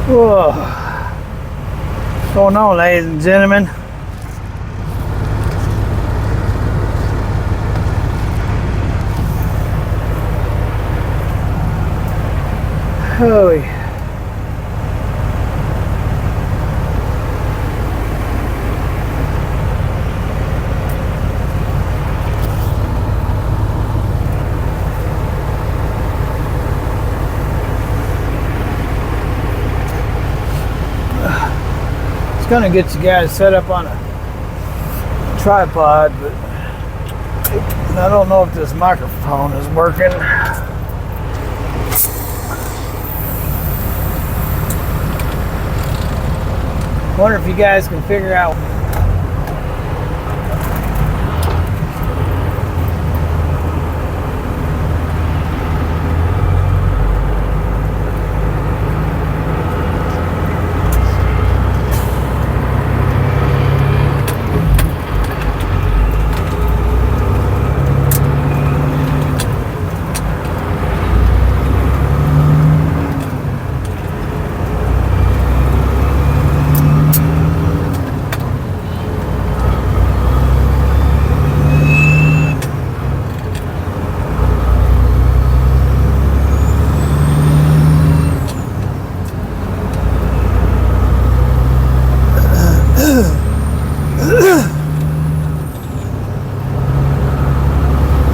Whoa. What's going on, ladies and gentlemen? Holy. Gonna get you guys set up on a tripod, but I don't know if this microphone is working. Wonder if you guys can figure out.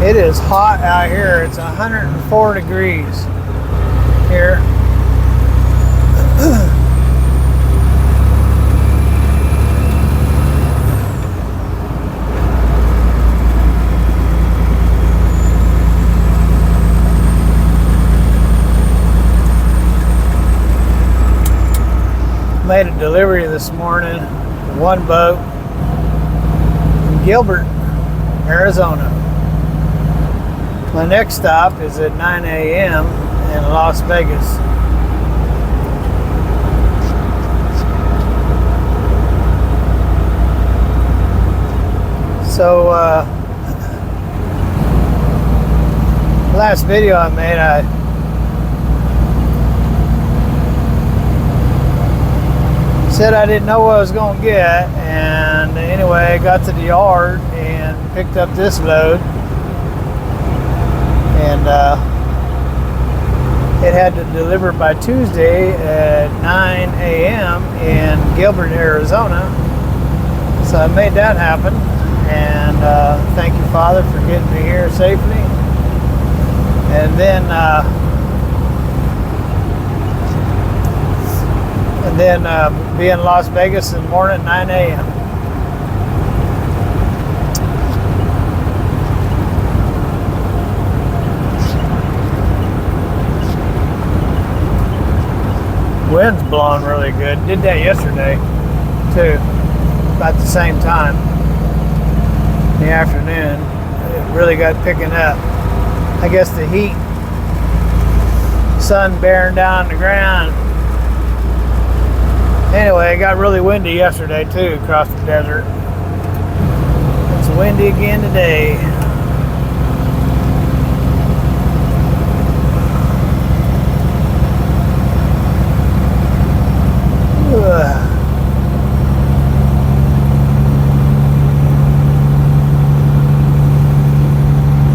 It is hot out here. It's 104 degrees here. Made a delivery this morning, one boat in Gilbert, Arizona. My next stop is at 9 a.m. in Las Vegas. So, last video I made, I said I didn't know what I was going to get, and anyway, I got to the yard and picked up this load. And it had to deliver by Tuesday at 9 a.m. in Gilbert, Arizona. So I made that happen. And thank you, Father, for getting me here safely. And then be in Las Vegas in the morning at 9 a.m. Wind's blowing really good. Did that yesterday too, about the same time in the afternoon. It really got picking up. I guess the heat, sun bearing down the ground. Anyway, it got really windy yesterday too across the desert. It's windy again today.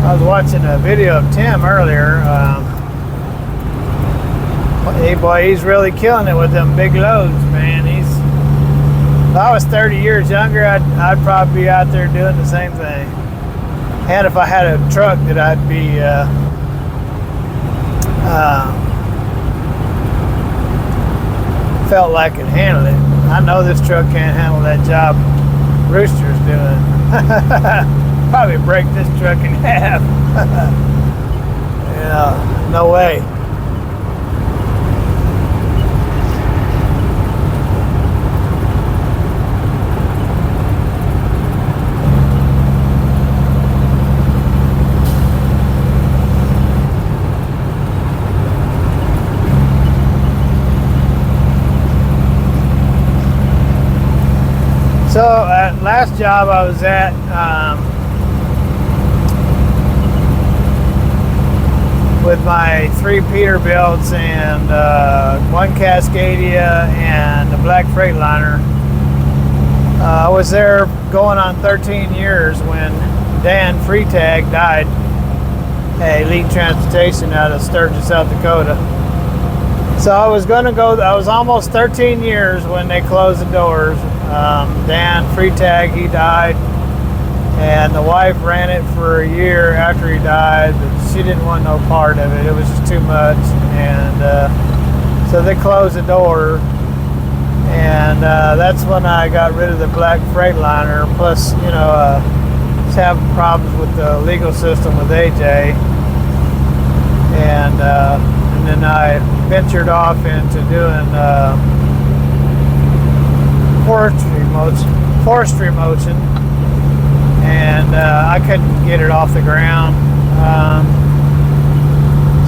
I was watching a video of Tim earlier. Hey boy, he's really killing it with them big loads, man. If I was 30 years younger, I'd probably be out there doing the same thing. And if I had a truck that I'd be felt like it handled it. I know this truck can't handle that job Rooster's doing. Probably break this truck in half. Yeah, no way. So last job I was at with my 3 Peterbilts and 1 Cascadia and a black Freightliner. I was there going on 13 years when Dan Freitag died at Elite Transportation out of Sturgis, South Dakota. So I was going to go, I was almost 13 years when they closed the doors. Dan Freitag, he died, and the wife ran it for a year after he died, but she didn't want no part of it. It was just too much, and so they closed the door. And that's when I got rid of the black Freightliner. Plus, you know, was having problems with the legal system with AJ. And then I ventured off into doing forestry motion. And I couldn't get it off the ground.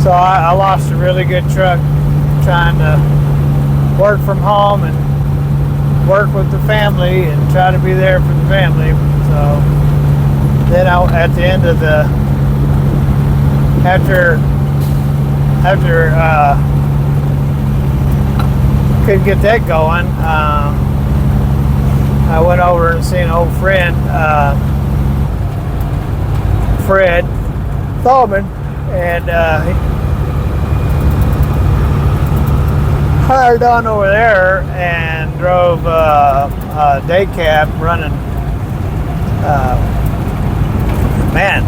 So I lost a really good truck trying to work from home and work with the family and try to be there for the family. So then at the end of the after couldn't get that going, I went over and seen an old friend, Fred Thalman, and hired on over there and drove a day cab running. Man,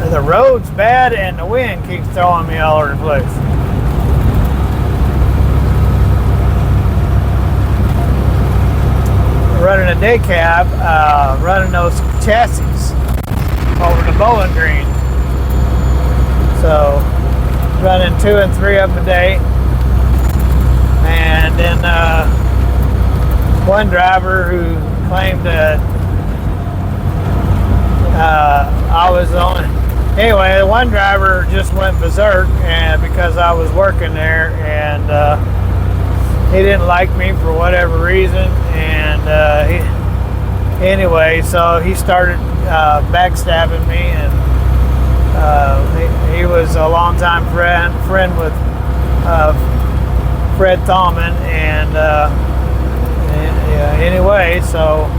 the road's bad and the wind keeps throwing me all over the place. Running a day cab, running those chassis over the Bowling Green. So running 2 and 3 of them a day. And then one driver who claimed that I was on. Anyway, one driver just went berserk, and because I was working there, and he didn't like me for whatever reason. And anyway, so he started backstabbing me, and he was a longtime friend with Fred Thalman, and anyway, so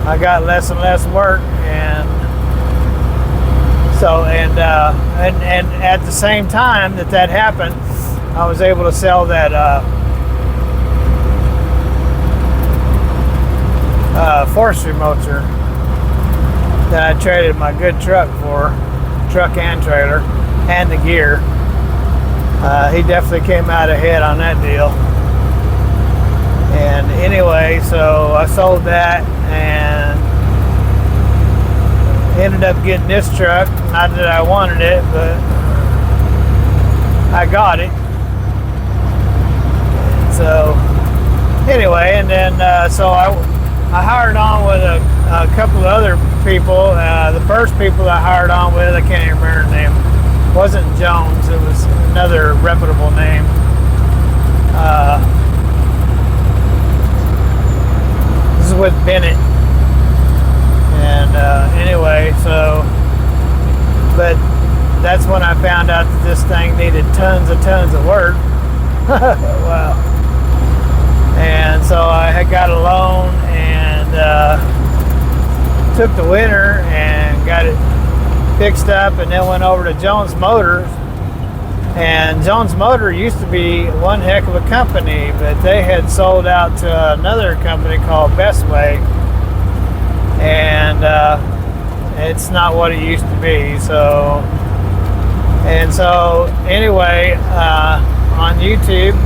I got less and less work, and so and at the same time that happened, I was able to sell that forestry motor that I traded my good truck for, truck and trailer, and the gear. He definitely came out ahead on that deal. And anyway, so I sold that and ended up getting this truck. Not that I wanted it, but I got it. So anyway, and then so I hired on with a couple of other people. The first people I hired on with, I can't even remember the name. It wasn't Jones, it was another reputable name. This is with Bennett. And anyway, so, but that's when I found out that this thing needed tons of work. Wow. And so I had got a loan and took the winter and got it fixed up, and then went over to Jones Motors. And Jones Motor used to be one heck of a company, but they had sold out to another company called Bestway, and it's not what it used to be. So anyway, on YouTube,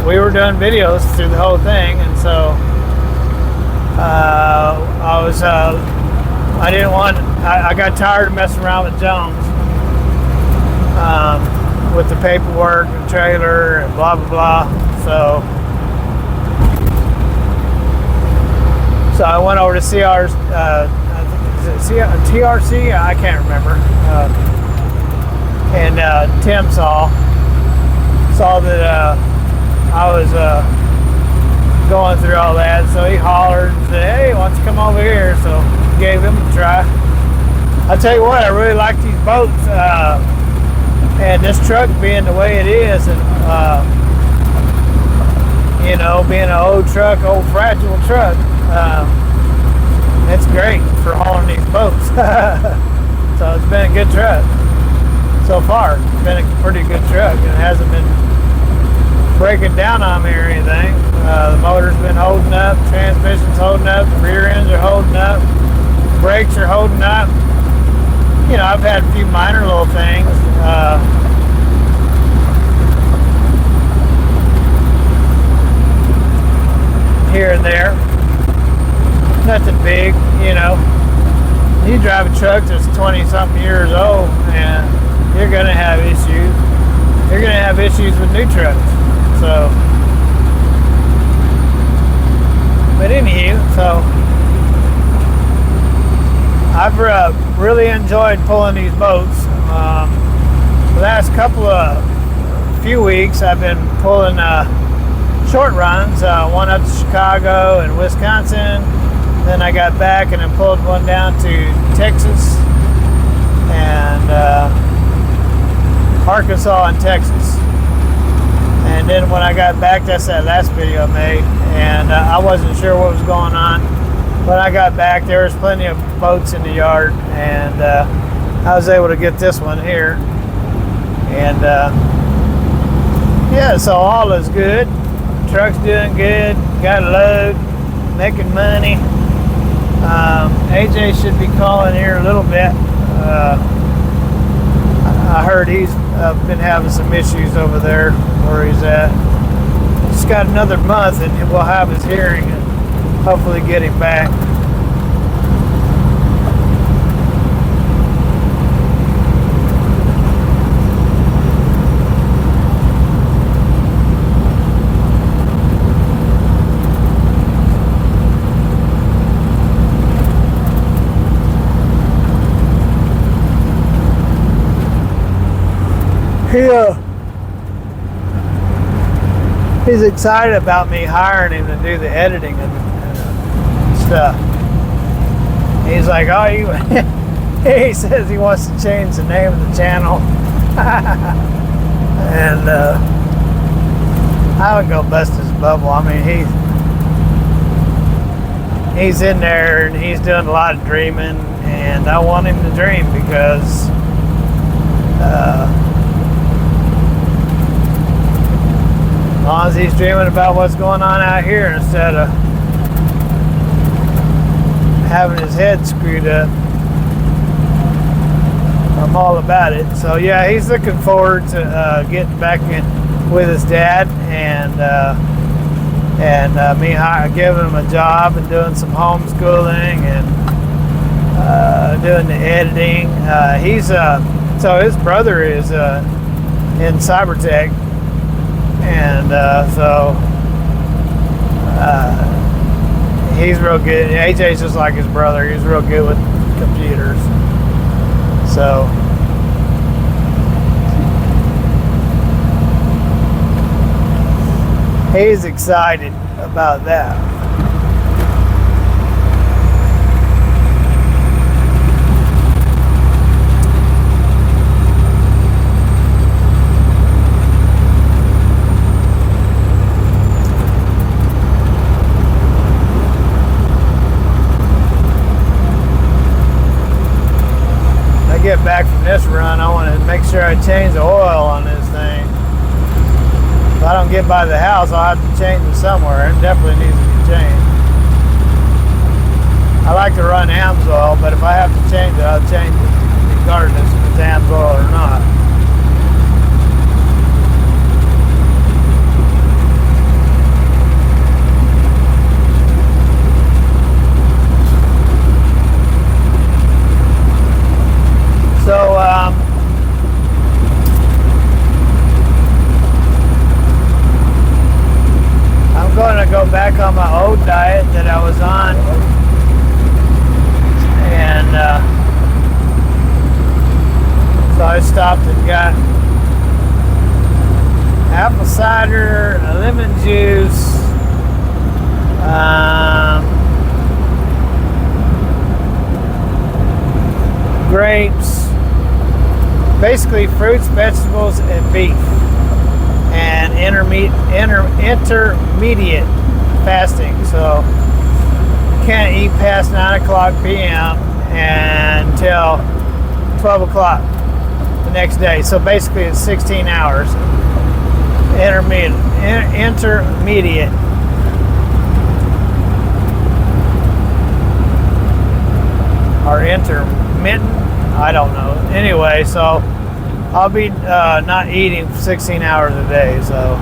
we were doing videos through the whole thing, and so I got tired of messing around with Jones, with the paperwork and trailer and blah blah blah. So I went over to CR's, TRC, I can't remember, and Tim saw that I was going through all that, so he hollered and said, "Hey, why don't you come over here?" So gave him a try, I tell you what, I really like these boats, and this truck being the way it is, and you know, being an old truck, old fragile truck, it's great for hauling these boats. So it's been a good truck so far. It's been a pretty good truck, and it hasn't been breaking down on me or anything. The motor's been holding up, transmission's holding up, the rear ends are holding up, brakes are holding up. You know, I've had a few minor little things. Here and there. Nothing big, you know. You drive a truck that's 20-something years old, and you're going to have issues. You're going to have issues with new trucks. So, but anywho, so I've really enjoyed pulling these boats. The last few weeks, I've been pulling short runs, one up to Chicago and Wisconsin. Then I got back and I pulled one down to Texas and Arkansas and Texas. And then when I got back, that's that last video I made, and I wasn't sure what was going on. When I got back, there was plenty of boats in the yard, and I was able to get this one here. And yeah, so all is good. Truck's doing good, got a load, making money. AJ should be calling here a little bit. I heard he's been having some issues over there where he's at. Just got another month and we'll have his hearing and hopefully get him back. He's excited about me hiring him to do the editing and stuff. He's like, oh, he says he wants to change the name of the channel. And I would go bust his bubble. I mean, he's in there and he's doing a lot of dreaming, and I want him to dream because as long as he's dreaming about what's going on out here instead of having his head screwed up, I'm all about it. So yeah, he's looking forward to getting back in with his dad and me giving him a job and doing some homeschooling and doing the editing. So his brother is in cybertech. And so he's real good. AJ's just like his brother. He's real good with computers. So he's excited about that. Get back from this run, I want to make sure I change the oil on this thing. If I don't get by the house, I'll have to change it somewhere. It definitely needs to be changed. I like to run AMS oil, but if I have to change it, I'll change it regardless if it's AMS oil or not. So I'm going to go back on my old diet that I was on, and so I stopped and got apple cider, a lemon juice, grapes, basically fruits, vegetables, and beef. And intermediate fasting. So you can't eat past 9 o'clock p.m. until 12 o'clock the next day. So basically it's 16 hours. Intermediate. Or intermittent, I don't know. Anyway, so I'll be not eating 16 hours a day, so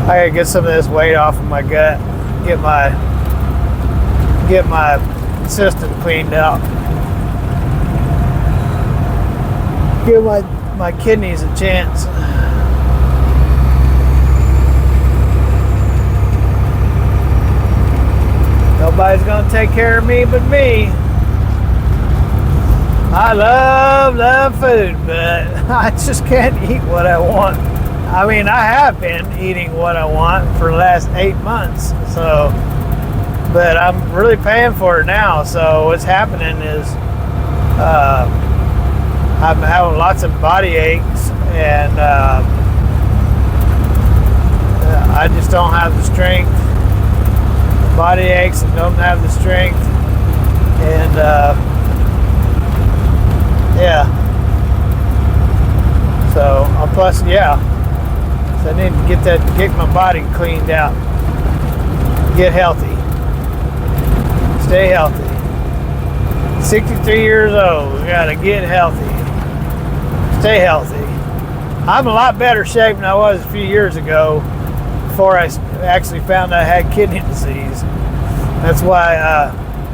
I gotta get some of this weight off of my gut, get my system cleaned out, give my kidneys a chance. Nobody's gonna take care of me but me. I love food, but I just can't eat what I want. I mean, I have been eating what I want for the last 8 months, so, but I'm really paying for it now. So what's happening is I'm having lots of body aches, and I just don't have the strength. Body aches and don't have the strength, and yeah. So plus, yeah. So I need to get my body cleaned out, get healthy, stay healthy. 63 years old, we gotta get healthy, stay healthy. I'm in a lot better shape than I was a few years ago, before I actually found I had kidney disease. That's why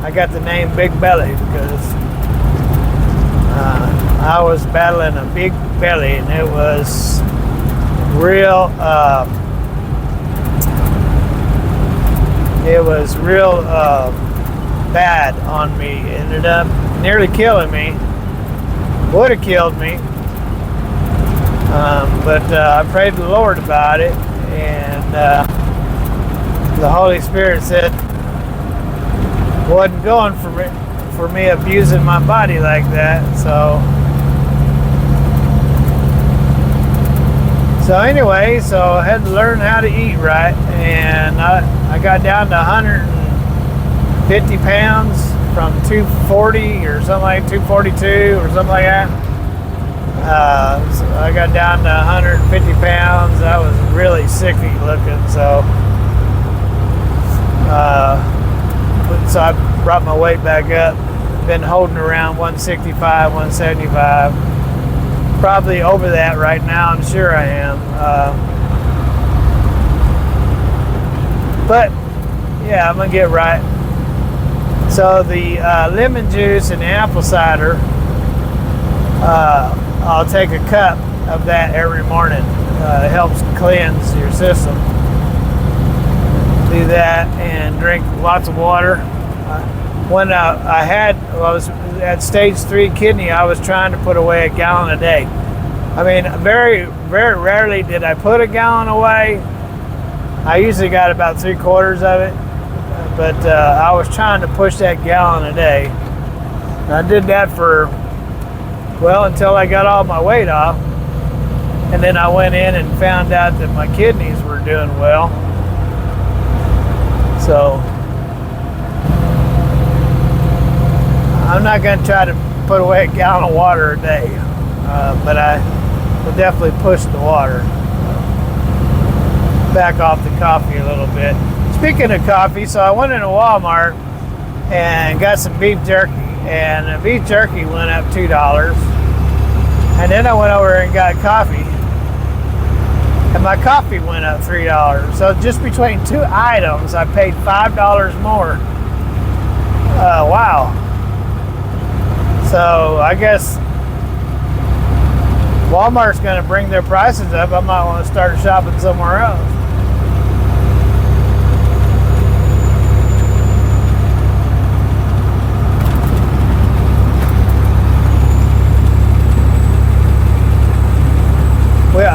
I got the name Big Belly, because I was battling a big belly, and it was real bad on me. It ended up nearly killing me. Would have killed me, but I prayed to the Lord about it, and the Holy Spirit said wasn't going for me abusing my body like that. So anyway, so I had to learn how to eat right, and I got down to 150 pounds from 240 or something like 242 or something like that. So I got down to 150 pounds. I was really sickly looking, so I brought my weight back up. Been holding around 165, 175. Probably over that right now, I'm sure I am. But yeah, I'm gonna get right. So the lemon juice and the apple cider, I'll take a cup of that every morning. It helps cleanse your system. Do that and drink lots of water. When I was at stage 3 kidney, I was trying to put away a gallon a day. I mean, very, very rarely did I put a gallon away. I usually got about 3/4 of it, but I was trying to push that gallon a day. And I did that until I got all my weight off. And then I went in and found out that my kidneys were doing well. So I'm not going to try to put away a gallon of water a day, but I will definitely push the water. Back off the coffee a little bit. Speaking of coffee, so I went into Walmart and got some beef jerky, and the beef jerky went up $2. And then I went over and got coffee, and my coffee went up $3. So just between two items, I paid $5 more. Wow. So I guess Walmart's going to bring their prices up. I might want to start shopping somewhere else.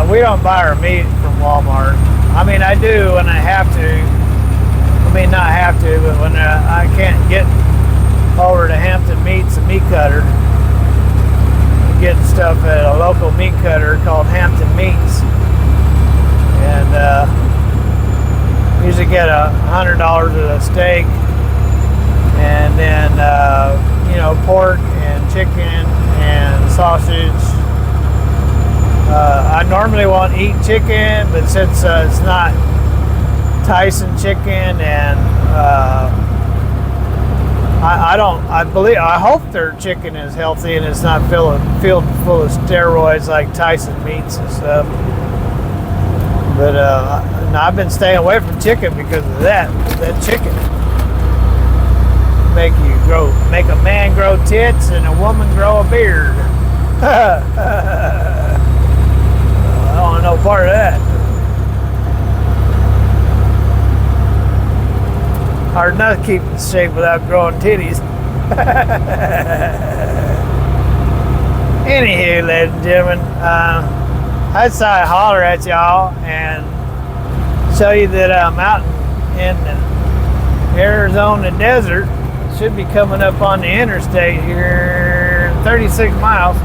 We don't buy our meat from Walmart. I mean, I do when I have to. I mean, not have to, but when I can't get over to Hampton Meats, a meat cutter. Getting stuff at a local meat cutter called Hampton Meats, and usually get $100 of a steak, and then pork and chicken and sausage. I normally won't eat chicken, but since it's not Tyson chicken, and I hope their chicken is healthy and it's not filled full of steroids like Tyson Meats and stuff. But I've been staying away from chicken because of that chicken. Make a man grow tits and a woman grow a beard. I don't want no part of that. Hard enough to keep in shape without growing titties. Anywho, ladies and gentlemen, I decided to holler at y'all and show you that I'm out in the Arizona desert. Should be coming up on the interstate here, 36 miles.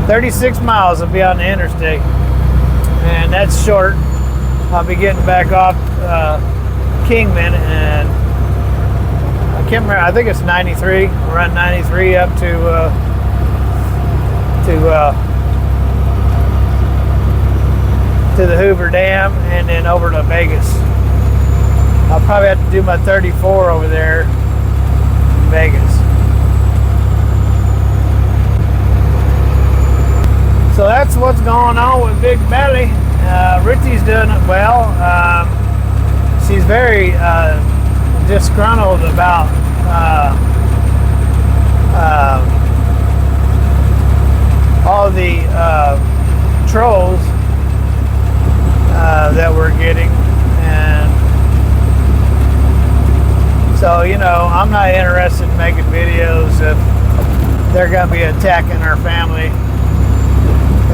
36 miles will be on the interstate, and that's short. I'll be getting back off Kingman, and I can't remember. I think it's 93. We're on 93 up to the Hoover Dam, and then over to Vegas. I'll probably have to do my 34 over there in Vegas. So that's what's going on with Big Belly. Richie's doing it well. She's very disgruntled about all the trolls that we're getting, and so I'm not interested in making videos if they're going to be attacking our family.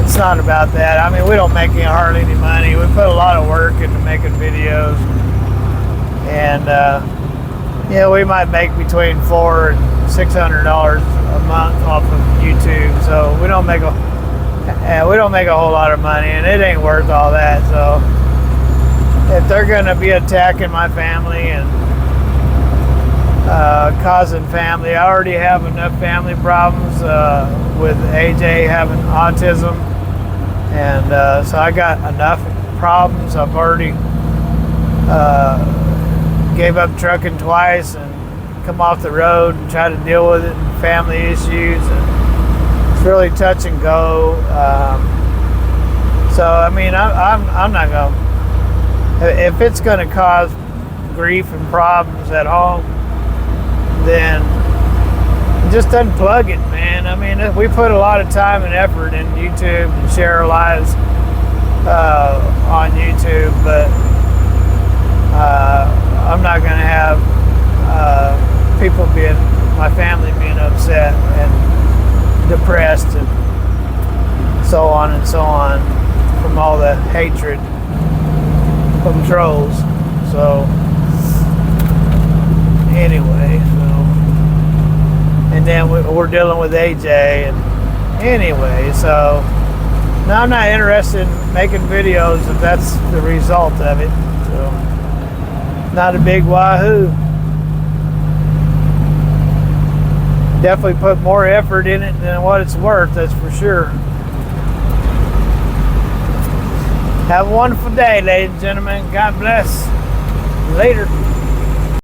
It's not about that. I mean, we don't make hardly any money. We put a lot of work into making videos, and we might make between $400 and $600 a month off of YouTube. So we don't make a whole lot of money, and it ain't worth all that. So if they're going to be attacking my family and causing family, I already have enough family problems with AJ having autism, and so I got enough problems. I've already gave up trucking twice and come off the road and try to deal with it, and family issues, and it's really touch and go. So I mean, I'm not gonna, if it's gonna cause grief and problems at home, then just unplug it, man. I mean, we put a lot of time and effort in YouTube and share our lives on YouTube, but I'm not going to have my family being upset and depressed and so on and so on from all the hatred from trolls. So anyway, and then we're dealing with AJ, and anyway, so now I'm not interested in making videos if that's the result of it. So not a big wahoo. Definitely put more effort in it than what it's worth, that's for sure. Have a wonderful day, ladies and gentlemen. God bless. Later.